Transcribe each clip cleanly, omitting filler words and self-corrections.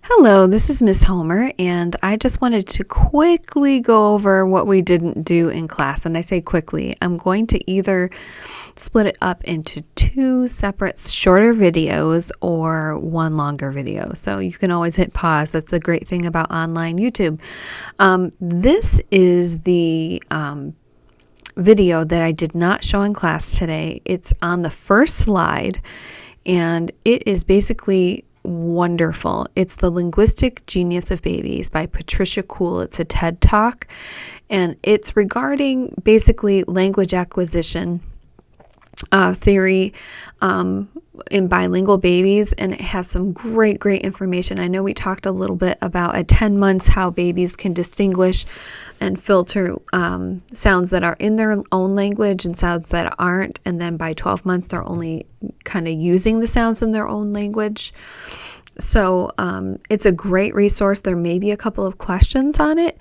Hello, this is Miss Homer, and I just wanted to quickly go over what we didn't do in class. And I say quickly, I'm going to either split it up into two separate shorter videos or one longer video. So you can always hit pause. That's the great thing about online YouTube. This is the video that I did not show in class today. It's on the first slide, and it is basically wonderful. It's The Linguistic Genius of Babies by Patricia Kuhl. It's a TED Talk, and it's regarding basically language acquisition theory in bilingual babies, and it has some great information. I know we talked a little bit about at 10 months how babies can distinguish and filter sounds that are in their own language and sounds that aren't, and then by 12 months they're only kind of using the sounds in their own language. So it's a great resource. There may be a couple of questions on it,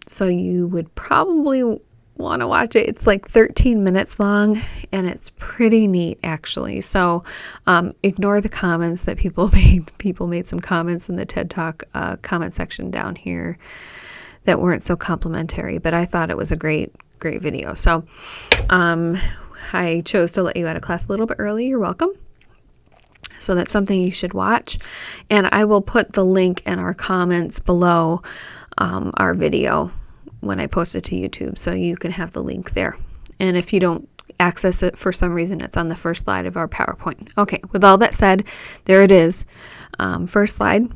so you would probably want to watch it. It's like 13 minutes long, and it's pretty neat actually. So ignore the comments that people made. People made some comments in the TED Talk comment section down here that weren't so complimentary, but I thought it was a great video. So I chose to let you out of class a little bit early. You're welcome. So that's something you should watch, and I will put the link in our comments below our video when I post it to YouTube, so you can have the link there. And if you don't access it for some reason, it's on the first slide of our PowerPoint. Okay, with all that said, there it is. First slide.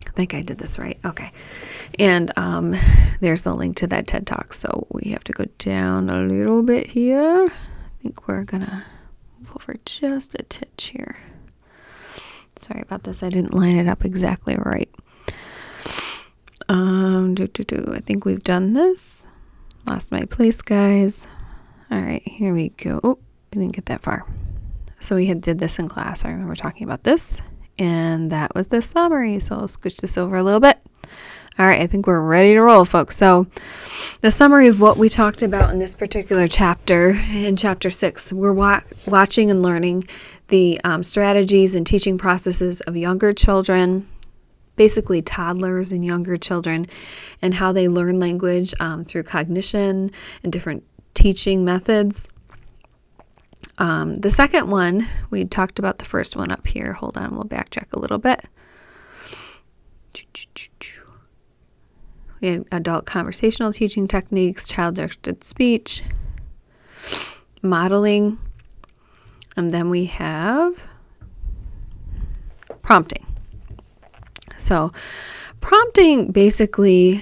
I think I did this right. Okay. And there's the link to that TED Talk. So we have to go down a little bit here. I think we're going to move over just a titch here. Sorry about this. I didn't line it up exactly right. I think we've done this. Lost my place, guys. All right, here we go. Oh, I didn't get that far. So we did this in class. I remember talking about this, and that was the summary. So I'll scooch this over a little bit. All right, I think we're ready to roll, folks. So the summary of what we talked about in this particular chapter, in chapter 6, we're watching and learning the strategies and teaching processes of younger children, basically toddlers and younger children, and how they learn language through cognition and different teaching methods. The second one, we talked about the first one up here. Hold on, we'll backtrack a little bit. We had adult conversational teaching techniques, child-directed speech, modeling, and then we have prompting. So prompting basically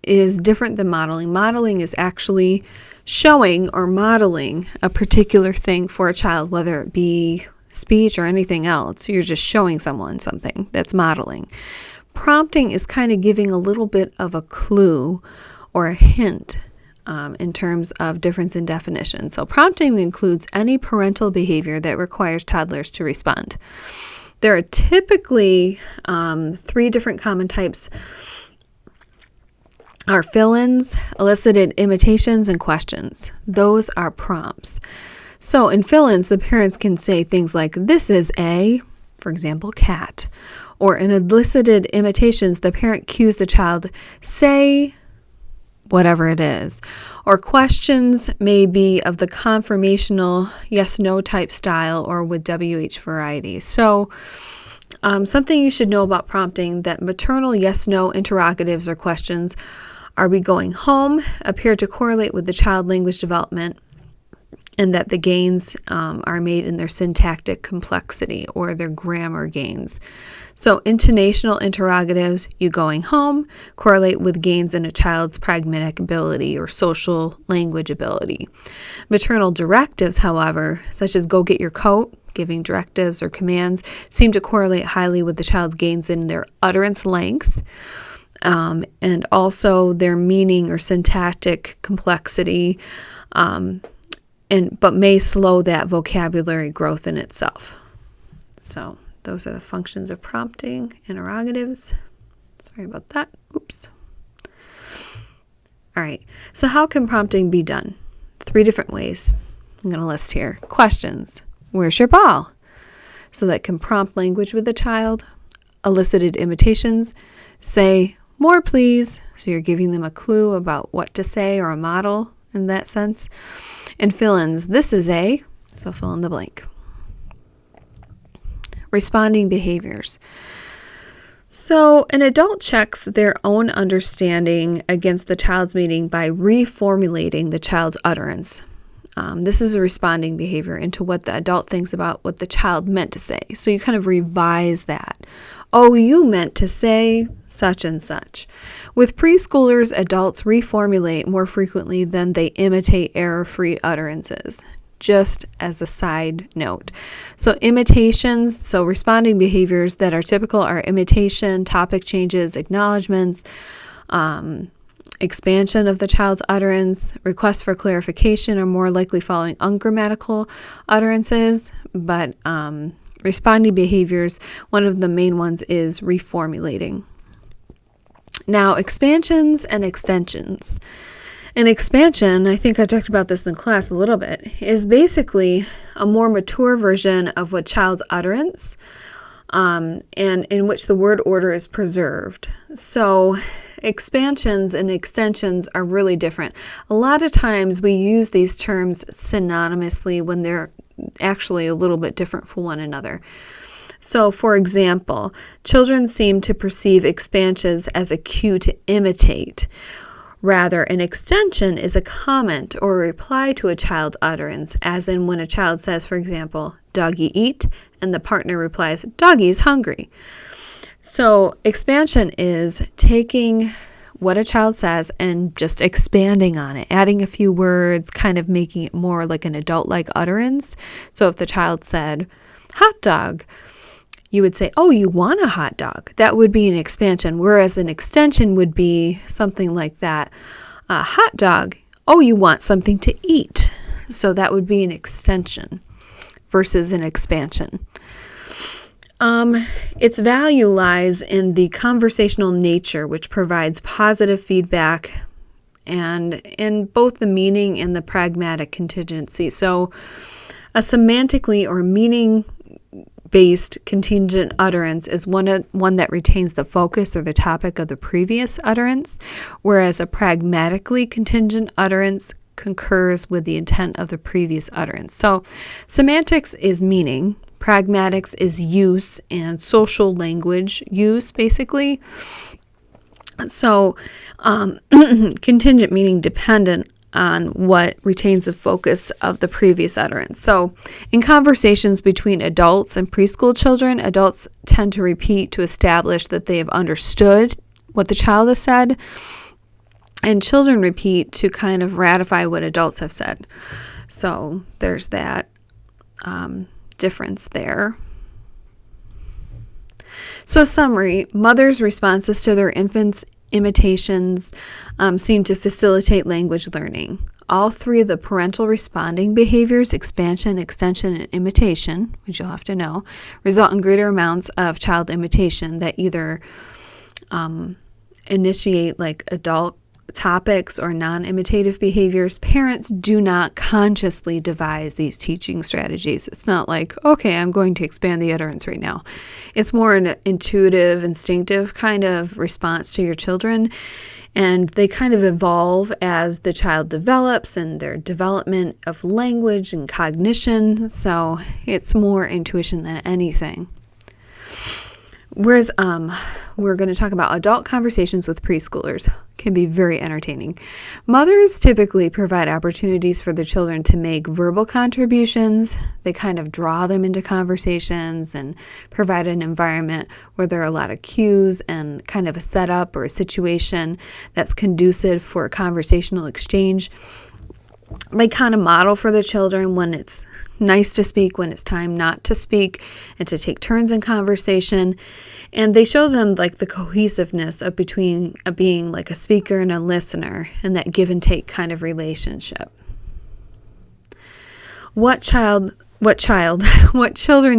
is different than modeling. Modeling is actually showing or modeling a particular thing for a child, whether it be speech or anything else. You're just showing someone something. That's modeling. Prompting is kind of giving a little bit of a clue or a hint in terms of difference in definition. So prompting includes any parental behavior that requires toddlers to respond. There are typically 3 different common types are fill-ins, elicited imitations, and questions. Those are prompts. So in fill-ins, the parents can say things like, this is a, for example, cat. Or in elicited imitations, the parent cues the child, say whatever it is. Or questions may be of the confirmational yes-no type style or with WH variety. So something you should know about prompting, that maternal yes-no interrogatives or questions, are we going home, appear to correlate with the child language development, and that the gains are made in their syntactic complexity or their grammar gains. So intonational interrogatives, you going home, correlate with gains in a child's pragmatic ability or social language ability. Maternal directives, however, such as go get your coat, giving directives or commands, seem to correlate highly with the child's gains in their utterance length, and also their meaning or syntactic complexity, but may slow that vocabulary growth in itself. So those are the functions of prompting, interrogatives. Sorry about that. Oops. All right. So how can prompting be done? 3 different ways. I'm going to list here. Questions. Where's your ball? so that can prompt language with the child. Elicited imitations, say, more please, so you're giving them a clue about what to say or a model in that sense. And fill-ins, this is a, so fill in the blank. Responding behaviors. So an adult checks their own understanding against the child's meaning by reformulating the child's utterance. This is a responding behavior into what the adult thinks about what the child meant to say. So you kind of revise that. Oh, you meant to say such and such. With preschoolers, adults reformulate more frequently than they imitate error-free utterances. Just as a side note. So imitations, so responding behaviors that are typical are imitation, topic changes, acknowledgments, expansion of the child's utterance, requests for clarification are more likely following ungrammatical utterances, but responding behaviors, one of the main ones is reformulating. Now, expansions and extensions. An expansion, I think I talked about this in class a little bit, is basically a more mature version of a child's utterance, and in which the word order is preserved. So expansions and extensions are really different. A lot of times we use these terms synonymously when they're actually a little bit different from one another. So, for example, children seem to perceive expansions as a cue to imitate. Rather, an extension is a comment or a reply to a child's utterance, as in when a child says, for example, doggy eat, and the partner replies, doggy's hungry. So expansion is taking what a child says and just expanding on it, adding a few words, kind of making it more like an adult-like utterance. So if the child said, hot dog, you would say, oh, you want a hot dog. That would be an expansion, whereas an extension would be something like that. A hot dog, oh, you want something to eat. So that would be an extension versus an expansion. Its value lies in the conversational nature, which provides positive feedback, and in both the meaning and the pragmatic contingency. So a semantically or meaning-based contingent utterance is one that retains the focus or the topic of the previous utterance, whereas a pragmatically contingent utterance concurs with the intent of the previous utterance. So semantics is meaning, pragmatics is use and social language use, basically. So contingent meaning dependent on what retains the focus of the previous utterance. So in conversations between adults and preschool children, adults tend to repeat to establish that they have understood what the child has said, and children repeat to kind of ratify what adults have said. So there's that difference there. So summary, mothers' responses to their infants' imitations seem to facilitate language learning. All three of the parental responding behaviors, expansion, extension, and imitation, which you'll have to know, result in greater amounts of child imitation that either initiate like adult topics or non-imitative behaviors. Parents do not consciously devise these teaching strategies. It's not like, okay, I'm going to expand the utterance right now. It's more an intuitive, instinctive kind of response to your children, and they kind of evolve as the child develops and their development of language and cognition. So it's more intuition than anything. Whereas we're going to talk about adult conversations with preschoolers can be very entertaining. Mothers typically provide opportunities for the children to make verbal contributions. They kind of draw them into conversations and provide an environment where there are a lot of cues and kind of a setup or a situation that's conducive for conversational exchange. They kind of model for the children when it's nice to speak, when it's time not to speak, and to take turns in conversation. And they show them like the cohesiveness of being like a speaker and a listener, and that give and take kind of relationship. What children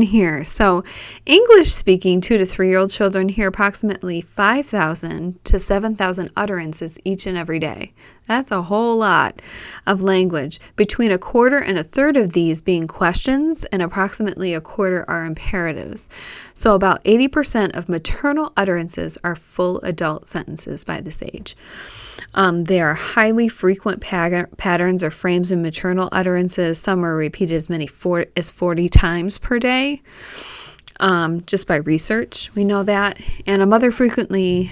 hear. So English speaking 2 to 3-year-old children hear approximately 5,000 to 7,000 utterances each and every day. That's a whole lot of language. Between a quarter and a third of these being questions, and approximately a quarter are imperatives. So about 80% of maternal utterances are full adult sentences by this age. They are highly frequent patterns or frames in maternal utterances. Some are repeated as many as 40 times per day. Just by research, we know that. And a mother frequently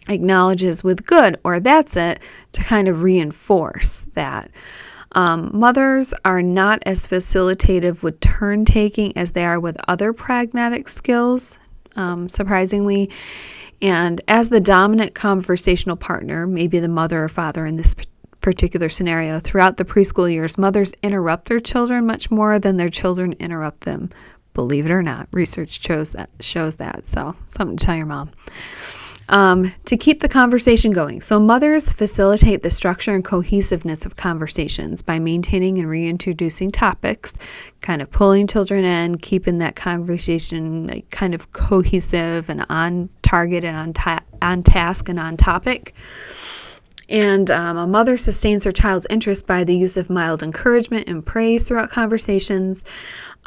acknowledges with good or that's it to kind of reinforce that. Mothers are not as facilitative with turn taking as they are with other pragmatic skills, surprisingly. And as the dominant conversational partner, maybe the mother or father in this particular scenario, throughout the preschool years, mothers interrupt their children much more than their children interrupt them. Believe it or not, research shows that. So something to tell your mom. To keep the conversation going. So mothers facilitate the structure and cohesiveness of conversations by maintaining and reintroducing topics, kind of pulling children in, keeping that conversation kind of cohesive and on target and on task and on topic. And a mother sustains her child's interest by the use of mild encouragement and praise throughout conversations.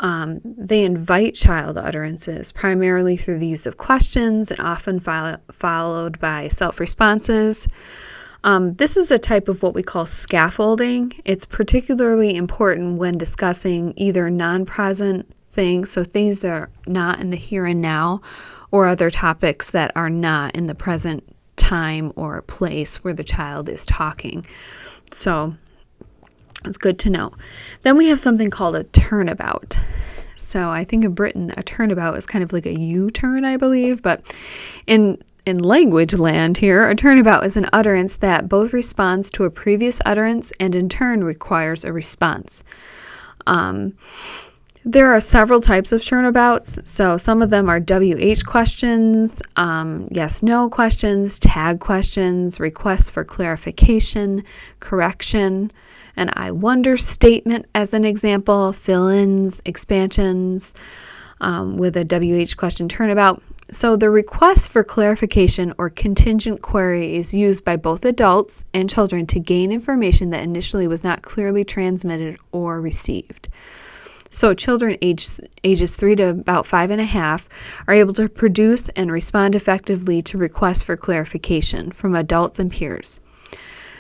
They invite child utterances, primarily through the use of questions and often followed by self-responses. This is a type of what we call scaffolding. It's particularly important when discussing either non-present things, so things that are not in the here and now, or other topics that are not in the present time or place where the child is talking. So it's good to know. Then we have something called a turnabout. So I think in Britain, a turnabout is kind of like a U-turn, I believe. But in language land here, a turnabout is an utterance that both responds to a previous utterance and in turn requires a response. There are several types of turnabouts. So some of them are WH questions, yes/no questions, tag questions, requests for clarification, correction, an I wonder statement as an example, fill-ins, expansions with a WH question turnabout. So the request for clarification or contingent query is used by both adults and children to gain information that initially was not clearly transmitted or received. So children ages 3 to about 5.5 are able to produce and respond effectively to requests for clarification from adults and peers.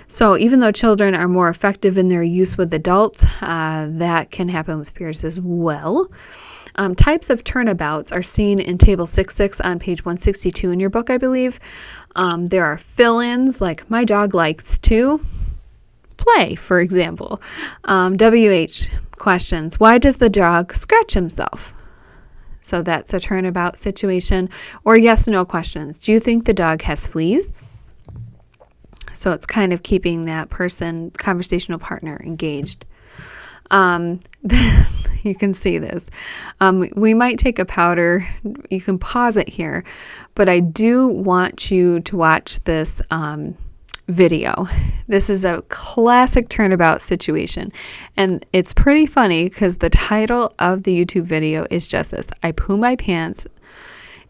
So even though children are more effective in their use with adults, that can happen with peers as well. Types of turnabouts are seen in Table 6.6 on page 162 in your book, I believe. There are fill-ins, like my dog likes to play, for example. WH questions. Why does the dog scratch himself? So that's a turnabout situation. Or yes/no questions. Do you think the dog has fleas? So it's kind of keeping that person, conversational partner, engaged. You can see this. We might take a powder. You can pause it here. But I do want you to watch this video. This is a classic turnabout situation. And it's pretty funny because the title of the YouTube video is just this: I poo my pants,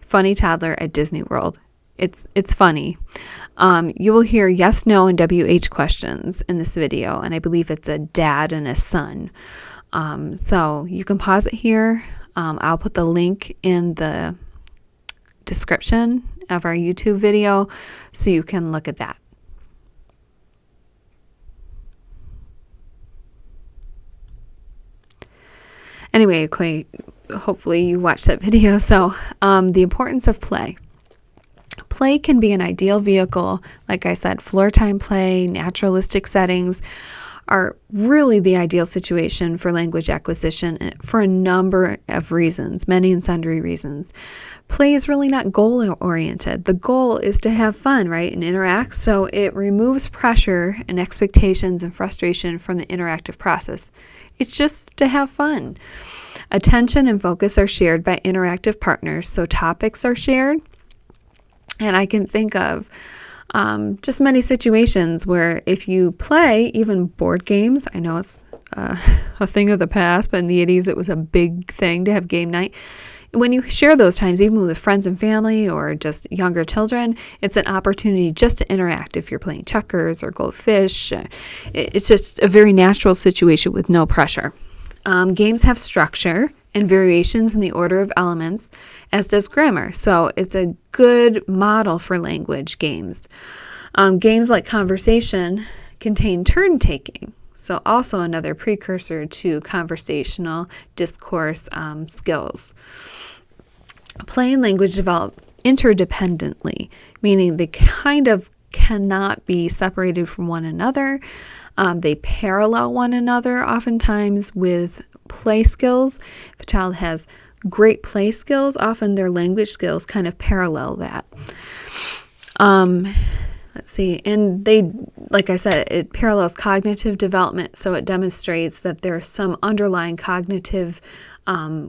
funny toddler at Disney World. It's funny. You will hear yes, no, and WH questions in this video. And I believe it's a dad and a son. So you can pause it here. I'll put the link in the description of our YouTube video so you can look at that. Anyway, hopefully you watched that video. So the importance of play. Play can be an ideal vehicle. Like I said, floor time play, naturalistic settings are really the ideal situation for language acquisition for a number of reasons, many and sundry reasons. Play is really not goal-oriented. The goal is to have fun, right, and interact, so it removes pressure and expectations and frustration from the interactive process. It's just to have fun. Attention and focus are shared by interactive partners, so topics are shared. And I can think of just many situations where if you play even board games, I know it's a thing of the past, but in the 80s it was a big thing to have game night. when you share those times, even with friends and family or just younger children, it's an opportunity just to interact. If you're playing checkers or go fish, it's just a very natural situation with no pressure. Games have structure and variations in the order of elements, as does grammar. So it's a good model for language games. Games like conversation contain turn taking. So also another precursor to conversational discourse skills. Play and language develop interdependently, meaning they kind of cannot be separated from one another. They parallel one another oftentimes with play skills. If a child has great play skills, often their language skills kind of parallel that. Let's see, and they, like I said, it parallels cognitive development, so it demonstrates that there's some underlying cognitive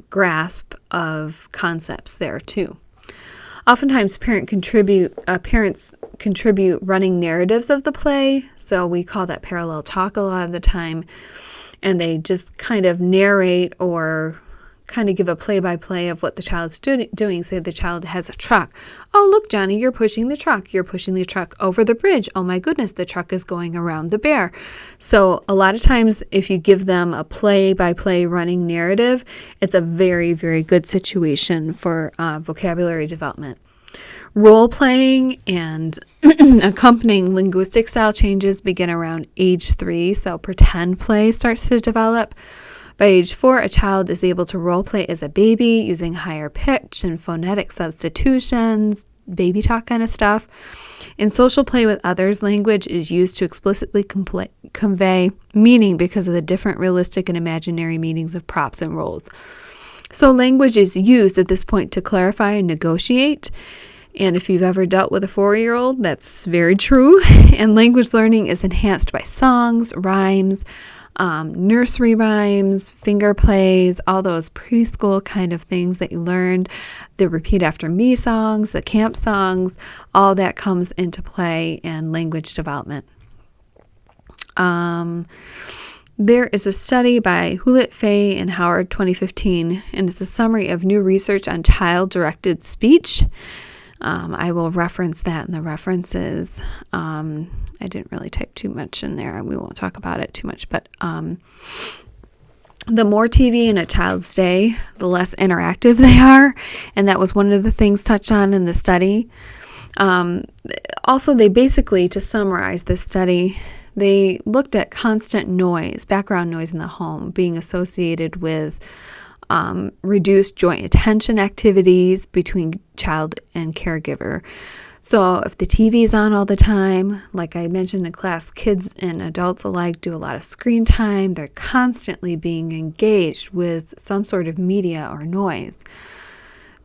grasp of concepts there too. Oftentimes parents contribute running narratives of the play, so we call that parallel talk a lot of the time, and they just kind of narrate or kind of give a play-by-play of what the child's doing. Say the child has a truck. Oh, look, Johnny, you're pushing the truck. You're pushing the truck over the bridge. Oh my goodness, the truck is going around the bear. So a lot of times if you give them a play-by-play running narrative, it's a very, very good situation for vocabulary development. Role-playing and accompanying linguistic style changes begin around age 3, so pretend play starts to develop. By age 4, a child is able to role play as a baby using higher pitch and phonetic substitutions, baby talk kind of stuff. In social play with others, language is used to explicitly convey meaning because of the different realistic and imaginary meanings of props and roles. So language is used at this point to clarify and negotiate. And if you've ever dealt with a 4-year-old, that's very true. And language learning is enhanced by songs, rhymes, nursery rhymes, finger plays, all those preschool kind of things that you learned, the repeat after me songs, the camp songs, all that comes into play in language development. There is a study by Hewlett, Fay, and Howard 2015, and it's a summary of new research on child-directed speech. I will reference that in the references. I didn't really type too much in there. We won't talk about it too much, but the more TV in a child's day, the less interactive they are, and that was one of the things touched on in the study. Also, they basically, to summarize this study, they looked at constant noise, background noise in the home, being associated with reduced joint attention activities between child and caregiver. So if the TV is on all the time, like I mentioned in class, kids and adults alike do a lot of screen time. They're constantly being engaged with some sort of media or noise.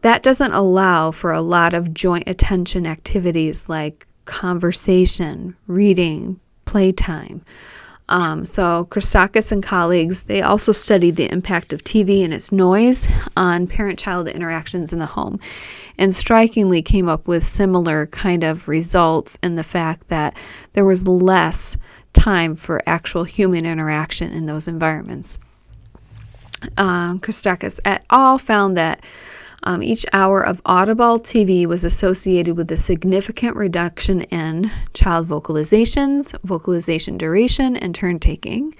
That doesn't allow for a lot of joint attention activities like conversation, reading, playtime. So Christakis and colleagues, they also studied the impact of TV and its noise on parent-child interactions in the home, and strikingly came up with similar kind of results in the fact that there was less time for actual human interaction in those environments. Christakis et al. Found that each hour of audible TV was associated with a significant reduction in child vocalizations, vocalization duration, and turn taking.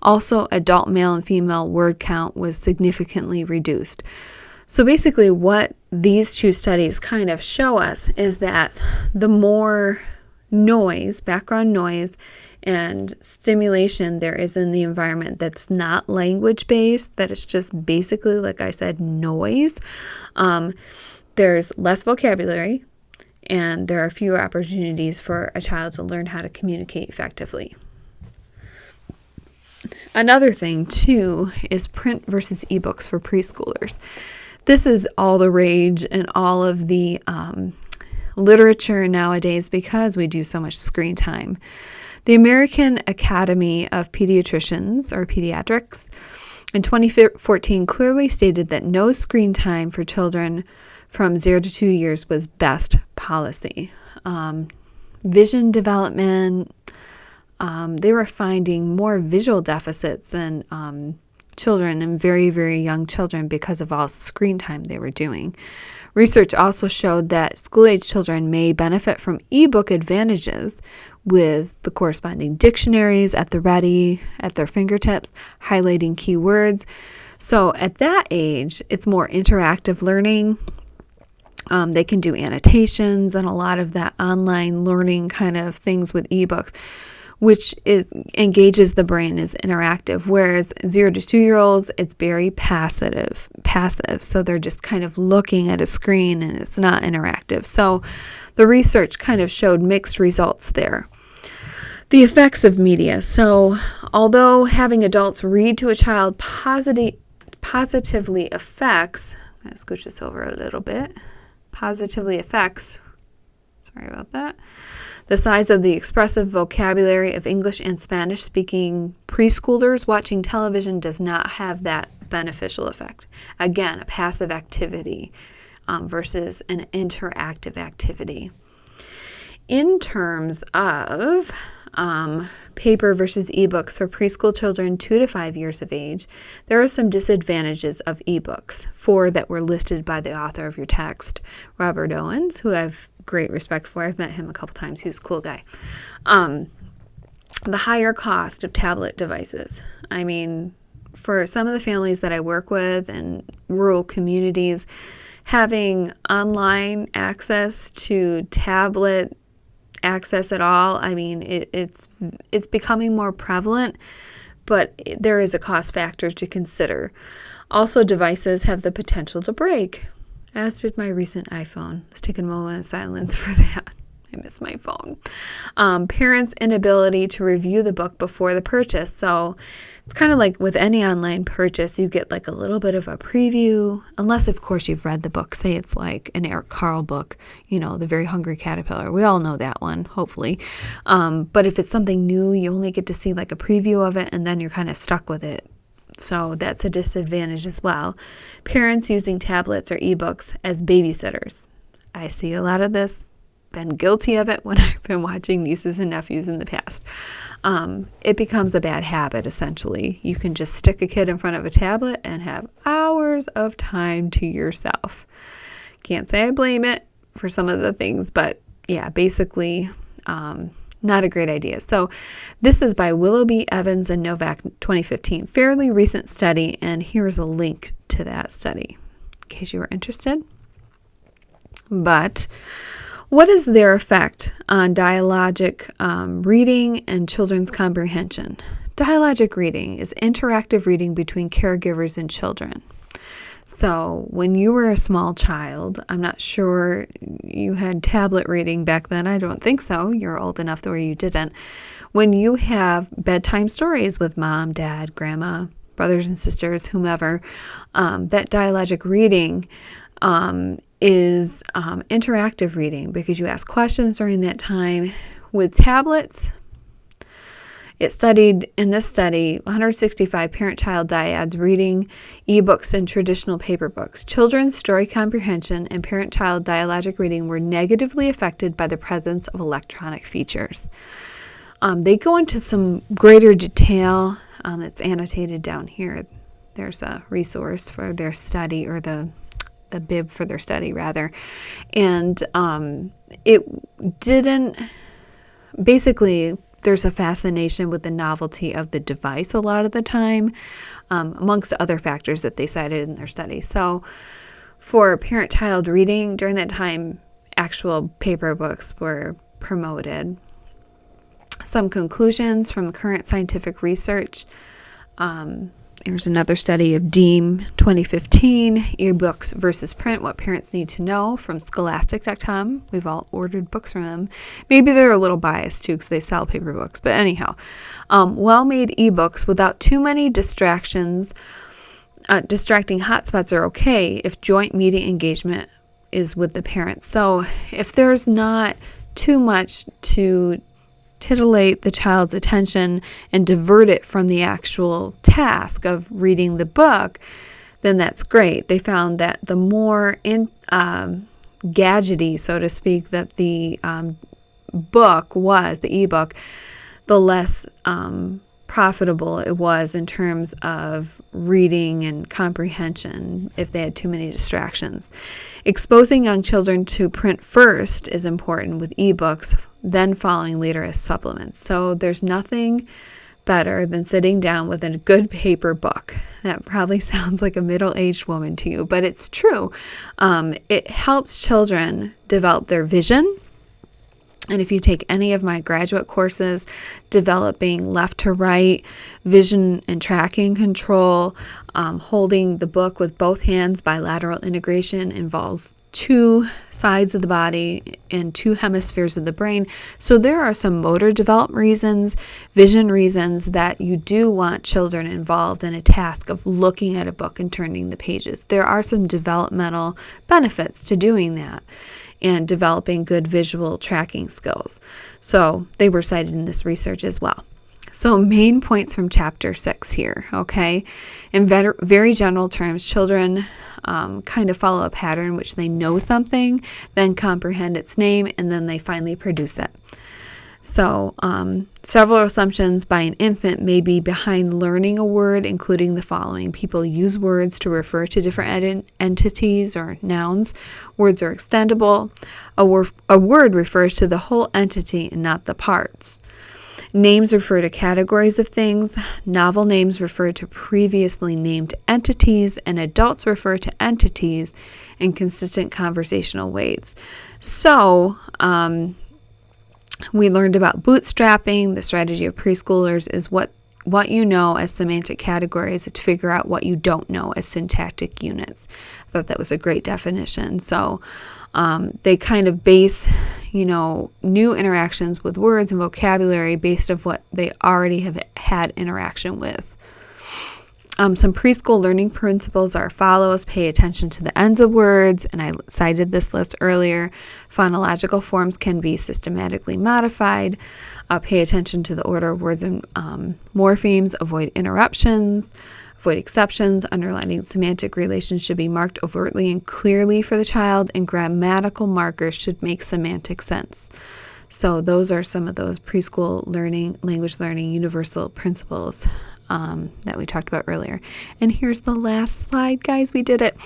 Also, adult male and female word count was significantly reduced. So basically what these two studies kind of show us is that the more noise, background noise, and stimulation there is in the environment that's not language-based, that it's just basically, like I said, noise, there's less vocabulary, and there are fewer opportunities for a child to learn how to communicate effectively. Another thing, too, is print versus ebooks for preschoolers. This is all the rage in all of the literature nowadays because we do so much screen time. The American Academy of Pediatricians, or Pediatrics, in 2014 clearly stated that no screen time for children from 0 to 2 years was best policy. Vision development, they were finding more visual deficits in children and very, very young children because of all the screen time they were doing. Research also showed that school-age children may benefit from ebook advantages with the corresponding dictionaries at the ready, at their fingertips, highlighting key words. So at that age, it's more interactive learning. They can do annotations and a lot of that online learning kind of things with ebooks, which engages the brain as interactive, whereas 0 to 2-year-olds, it's very passive. So they're just kind of looking at a screen and it's not interactive. So the research kind of showed mixed results there. The effects of media. So although having adults read to a child positively affects, I'm going to scooch this over a little bit, positively affects, sorry about that, the size of the expressive vocabulary of English and Spanish speaking preschoolers, watching television does not have that beneficial effect. Again, a passive activity versus an interactive activity. In terms of paper versus ebooks for preschool children 2 to 5 years of age, there are some disadvantages of ebooks, 4 that were listed by the author of your text, Robert Owens, who I've great respect for. I've met him a couple times. He's a cool guy. The higher cost of tablet devices. I mean, for some of the families that I work with in rural communities, having online access to tablet access at all, I mean, it's becoming more prevalent, but there is a cost factor to consider. Also, devices have the potential to break, as did my recent iPhone. Let's take a moment of silence for that. I miss my phone. Parents' inability to review the book before the purchase. So it's kind of like with any online purchase, you get like a little bit of a preview, unless of course you've read the book. Say it's like an Eric Carle book, The Very Hungry Caterpillar. We all know that one, hopefully. But if it's something new, you only get to see like a preview of it, and then you're kind of stuck with it. So that's a disadvantage as well. Parents using tablets or ebooks as babysitters. I see a lot of this, been guilty of it when I've been watching nieces and nephews in the past. It becomes a bad habit, essentially. You can just stick a kid in front of a tablet and have hours of time to yourself. Can't say I blame it for some of the things, but yeah, basically, not a great idea. So this is by Willoughby, Evans, and Novak, 2015. Fairly recent study, and here's a link to that study in case you were interested. But what is their effect on dialogic reading and children's comprehension? Dialogic reading is interactive reading between caregivers and children. So when you were a small child, I'm not sure you had tablet reading back then. I don't think so. You're old enough where you didn't. When you have bedtime stories with mom, dad, grandma, brothers and sisters, whomever, that dialogic reading is interactive reading because you ask questions during that time. With tablets, in this study, 165 parent-child dyads reading ebooks and traditional paper books. Children's story comprehension and parent-child dialogic reading were negatively affected by the presence of electronic features. They go into some greater detail. It's annotated down here. There's a resource for their study, or the bib for their study, rather. And it didn't, basically, there's a fascination with the novelty of the device a lot of the time, amongst other factors that they cited in their study. So for parent-child reading, during that time, actual paper books were promoted. Some conclusions from current scientific research. Here's another study of Deem 2015, ebooks versus print, what parents need to know, from scholastic.com. We've all ordered books from them. Maybe they're a little biased too because they sell paper books, but anyhow, well-made ebooks without too many distractions. Distracting hotspots are okay if joint media engagement is with the parents. So if there's not too much to titillate the child's attention and divert it from the actual task of reading the book, then that's great. They found that the more gadgety, so to speak, that the book was, the ebook, the less profitable it was in terms of reading and comprehension if they had too many distractions. Exposing young children to print first is important with ebooks, then following later as supplements. So there's nothing better than sitting down with a good paper book. That probably sounds like a middle-aged woman to you, but it's true. It helps children develop their vision. And if you take any of my graduate courses, developing left to right, vision and tracking control, holding the book with both hands, bilateral integration involves two sides of the body and two hemispheres of the brain. So there are some motor development reasons, vision reasons that you do want children involved in a task of looking at a book and turning the pages. There are some developmental benefits to doing that and developing good visual tracking skills. So they were cited in this research as well. So main points from chapter 6 here, okay? In very general terms, children kind of follow a pattern in which they know something, then comprehend its name, and then they finally produce it. So several assumptions by an infant may be behind learning a word, including the following. People use words to refer to different entities or nouns. Words are extendable. A word refers to the whole entity and not the parts. Names refer to categories of things. Novel names refer to previously named entities, and adults refer to entities in consistent conversational ways. So, we learned about bootstrapping. The strategy of preschoolers is what you know as semantic categories to figure out what you don't know as syntactic units. I thought that was a great definition. So they kind of base, new interactions with words and vocabulary based on what they already have had interaction with. Some preschool learning principles are follows. Pay attention to the ends of words, and I cited this list earlier. Phonological forms can be systematically modified. Pay attention to the order of words and morphemes. Avoid interruptions. Avoid exceptions. Underlining semantic relations should be marked overtly and clearly for the child, and grammatical markers should make semantic sense. So those are some of those preschool language learning, universal principles that we talked about earlier. And here's the last slide, guys. We did it.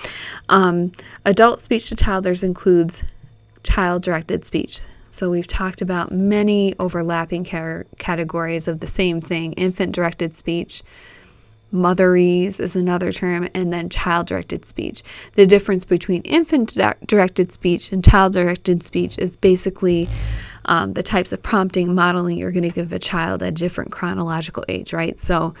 Adult speech to toddlers includes child-directed speech. So we've talked about many overlapping categories of the same thing. Infant-directed speech, motherese is another term, and then child-directed speech. The difference between infant-directed speech and child-directed speech is basically the types of prompting and modeling you're going to give a child at a different chronological age, right? So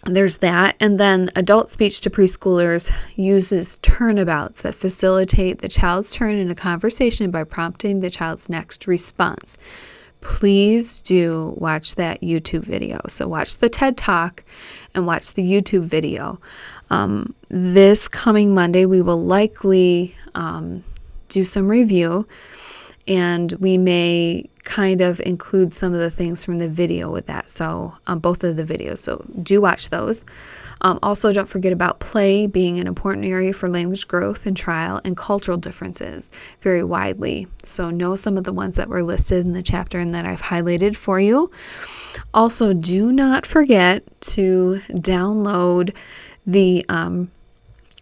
there's that. And then adult speech to preschoolers uses turnabouts that facilitate the child's turn in a conversation by prompting the child's next response. Please do watch that YouTube video. So watch the TED Talk and watch the YouTube video. This coming Monday, we will likely do some review, and we may kind of include some of the things from the video with that. So both of the videos. So do watch those. Also, don't forget about play being an important area for language growth and trial, and cultural differences very widely. So know some of the ones that were listed in the chapter and that I've highlighted for you. Also, do not forget to download the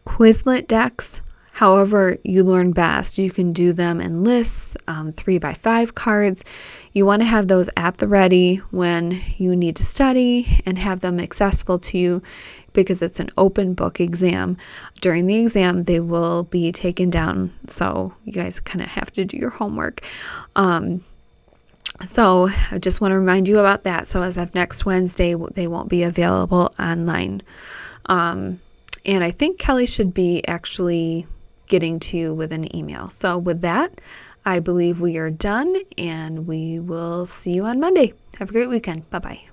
Quizlet decks. However you learn best. You can do them in lists, 3x5 cards. You want to have those at the ready when you need to study and have them accessible to you, because it's an open book exam. During the exam, they will be taken down, so you guys kind of have to do your homework. So I just want to remind you about that. So as of next Wednesday, they won't be available online. And I think Kelly should be actually getting to you with an email. So with that, I believe we are done, and we will see you on Monday. Have a great weekend. Bye-bye.